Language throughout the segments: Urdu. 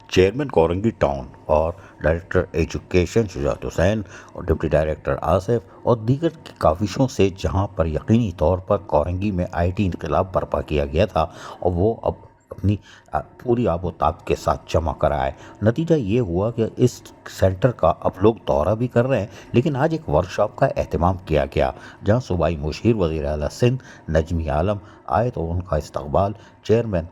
چیئرمین کورنگی ٹاؤن اور ڈائریکٹر ایجوکیشن شجاعت حسین اور ڈپٹی ڈائریکٹر آصف اور دیگر کی کاوشوں سے جہاں پر یقینی طور پر کورنگی میں آئی ٹی انقلاب برپا کیا گیا تھا اور وہ اب اپنی پوری آب و تاب کے ساتھ جمع کرا ہے. نتیجہ یہ ہوا کہ اس سینٹر کا اب لوگ دورہ بھی کر رہے ہیں، لیکن آج ایک ورکشاپ کا اہتمام کیا گیا جہاں صوبائی مشیر وزیر اعلیٰ سندھ نجمی عالم آئے تو ان کا استقبال چیئرمین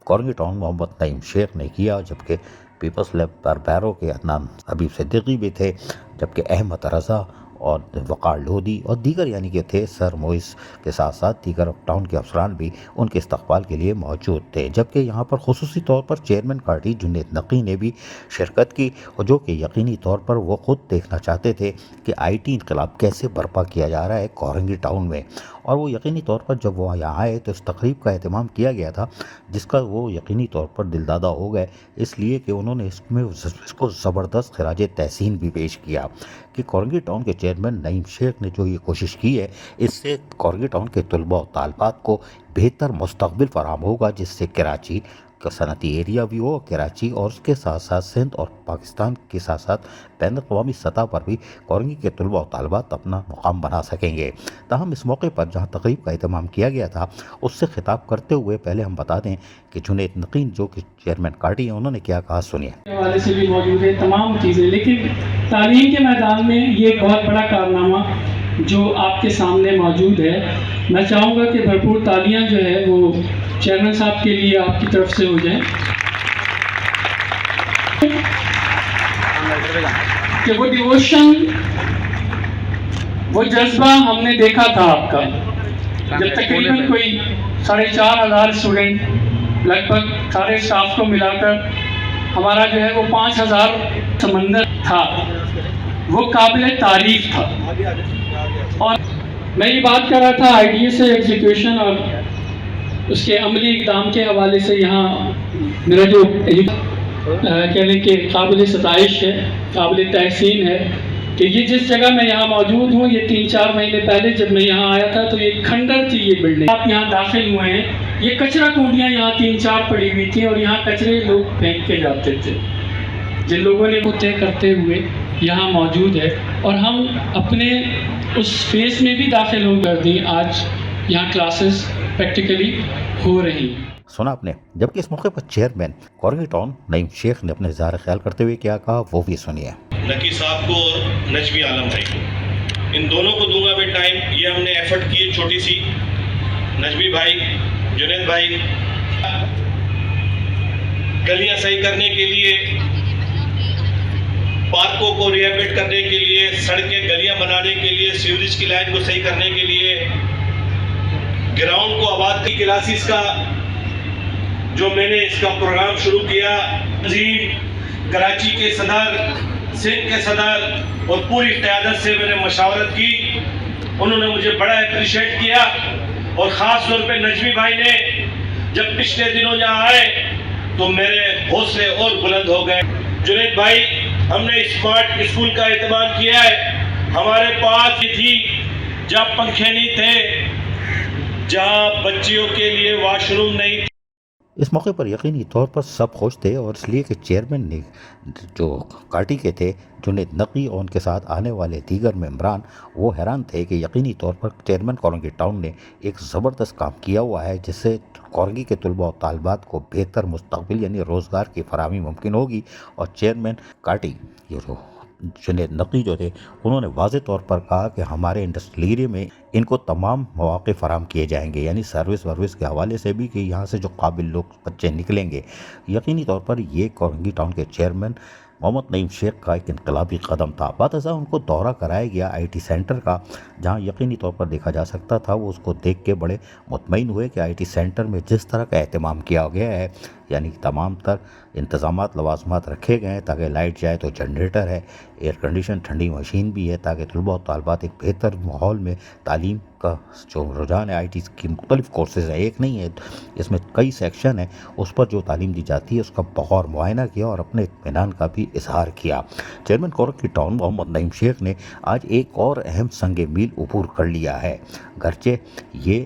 کورنگی ٹاؤن محمد نعیم شیخ نے کیا، جبکہ پیپلز لیبر بیرو کے عدنان حبیب صدیقی بھی تھے، جبکہ احمد رضا اور وقار لودھی اور دیگر یعنی کہ تھے سر موئس کے ساتھ ساتھ دیگر ٹاؤن کے افسران بھی ان کے استقبال کے لیے موجود تھے. جبکہ یہاں پر خصوصی طور پر چیئرمین کارٹی جنید نقی نے بھی شرکت کی، اور جو کہ یقینی طور پر وہ خود دیکھنا چاہتے تھے کہ آئی ٹی انقلاب کیسے برپا کیا جا رہا ہے کورنگی ٹاؤن میں. اور وہ یقینی طور پر جب وہ یہاں آئے تو اس تقریب کا اہتمام کیا گیا تھا جس کا وہ یقینی طور پر دلدادہ ہو گئے، اس لیے کہ انہوں نے اس کو زبردست خراج تحسین بھی پیش کیا کہ کورنگی ٹاؤن کے چیئرمین نعیم شیخ نے جو یہ کوشش کی ہے اس سے کورنگی ٹاؤن کے طلباء و طالبات کو بہتر مستقبل فراہم ہوگا، جس سے کراچی کا صنعتی ایریا بھی ہو، کراچی اور اس کے ساتھ ساتھ سندھ اور پاکستان کے ساتھ ساتھ بین الاقوامی سطح پر بھی کورنگی کے طلباء و طالبات اپنا مقام بنا سکیں گے. تاہم اس موقع پر جہاں تقریب کا اہتمام کیا گیا تھا اس سے خطاب کرتے ہوئے پہلے ہم بتا دیں کہ جنید نقین جو کہ چیئرمین کارٹی ہیں انہوں نے کیا کہا، سنیے. حوالے سے بھی موجود ہے تمام چیزیں، لیکن تعلیم کے میدان میں یہ ایک بہت بڑا کارنامہ جو آپ کے سامنے موجود ہے. میں چاہوں گا کہ بھرپور تالیاں جو ہے وہ چیئرمین صاحب کے لیے آپ کی طرف سے ہو جائیں کہ وہ ڈیووشن، وہ جذبہ ہم نے دیکھا تھا آپ کا جب تقریباً کوئی 4,500 اسٹوڈنٹ لگ بھگ سارے اسٹاف کو ملا کر ہمارا جو ہے وہ 5,000 سمندر تھا، وہ قابل تعریف تھا. اور میں یہ بات کر رہا تھا آئی ڈی سے ایگزیکیوشن اور اس کے عملی اقدام کے حوالے سے. یہاں میرا جو کہہ لیں کہ قابل ستائش ہے، قابل تحسین ہے کہ یہ جس جگہ میں یہاں موجود ہوں، یہ 3-4 مہینے پہلے جب میں یہاں آیا تھا تو یہ کھنڈر تھی یہ بلڈنگ. آپ یہاں داخل ہوئے ہیں، یہ کچرا کنڈیاں یہاں 3-4 پڑی ہوئی تھیں اور یہاں کچرے لوگ پھینک کے جاتے تھے. جن لوگوں نے وہ طے کرتے ہوئے یہاں موجود ہے اور ہم اپنے اس فیس میں بھی داخل ہو کر دیں. آج یہاں کلاسز پریکٹیکلی ہو رہی ہیں. سنا آپ نے. جبکہ اس موقع پر چیئرمین کورنگی ٹاؤن نعیم شیخ نے اپنے اظہار خیال کرتے ہوئے کیا کہا وہ بھی سنیے. نقی صاحب کو اور نجمی عالم بھائی کو، ان دونوں کو دوں گا میں ٹائم. یہ ہم نے ایفرٹ کی چھوٹی سی. نجمی بھائی، جنید بھائی، گلیاں صحیح کرنے کے لیے، پارکوں کو ریہیبلیٹ کرنے کے لیے، سڑکیں گلیاں بنانے کے لیے، سیوریج کی لائن کو صحیح کرنے کے لیے، گراؤنڈ کو آباد کی کلاسز کا جو میں نے اس کا پروگرام شروع کیا. عظیم کراچی کے صدر، سندھ کے صدر اور پوری قیادت سے میں نے مشاورت کی. انہوں نے مجھے بڑا اپریشیٹ کیا اور خاص طور پہ نجمی بھائی نے جب پچھلے دنوں یہاں آئے تو میرے حوصلے اور بلند ہو گئے. جنید بھائی، ہم نے اسمارٹ اسکول کا اہتمام کیا ہے. ہمارے پاس یہ تھی جہاں پنکھے نہیں تھے، جہاں بچیوں کے لیے واش روم نہیں تھے. اس موقع پر یقینی طور پر سب خوش تھے، اور اس لیے کہ چیئرمین نے جو کارٹی کے تھے جنید نقی اور ان کے ساتھ آنے والے دیگر ممبران وہ حیران تھے کہ یقینی طور پر چیئرمین کورنگی ٹاؤن نے ایک زبردست کام کیا ہوا ہے جس سے کورنگی کے طلباء و طالبات کو بہتر مستقبل یعنی روزگار کی فراہمی ممکن ہوگی. اور چیئرمین کارٹی یہ جو جنید نقی جو تھے انہوں نے واضح طور پر کہا کہ ہمارے انڈسٹریل ایریا میں ان کو تمام مواقع فراہم کیے جائیں گے، یعنی سروس کے حوالے سے بھی کہ یہاں سے جو قابل لوگ بچے نکلیں گے. یقینی طور پر یہ کورنگی ٹاؤن کے چیئرمین محمد نعیم شیخ کا ایک انقلابی قدم تھا. بعد ازاں ان کو دورہ کرایا گیا آئی ٹی سینٹر کا، جہاں یقینی طور پر دیکھا جا سکتا تھا وہ اس کو دیکھ کے بڑے مطمئن ہوئے کہ آئی ٹی سینٹر میں جس طرح کا اہتمام کیا گیا ہے، یعنی تمام تر انتظامات لوازمات رکھے گئے ہیں تاکہ لائٹ جائے تو جنریٹر ہے، ایئر کنڈیشن ٹھنڈی مشین بھی ہے تاکہ طلباء و طالبات ایک بہتر ماحول میں تعلیم کا جو رجحان ہے. آئی ٹی کی مختلف کورسز ہیں، ایک نہیں ہے، اس میں کئی سیکشن ہیں، اس پر جو تعلیم دی جاتی ہے اس کا بغور معائنہ کیا اور اپنے اطمینان کا بھی اظہار کیا. چیئرمین کورنگی ٹاؤن محمد نعیم شیخ نے آج ایک اور اہم سنگ میل عبور کر لیا ہے، گرچہ یہ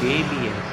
KBS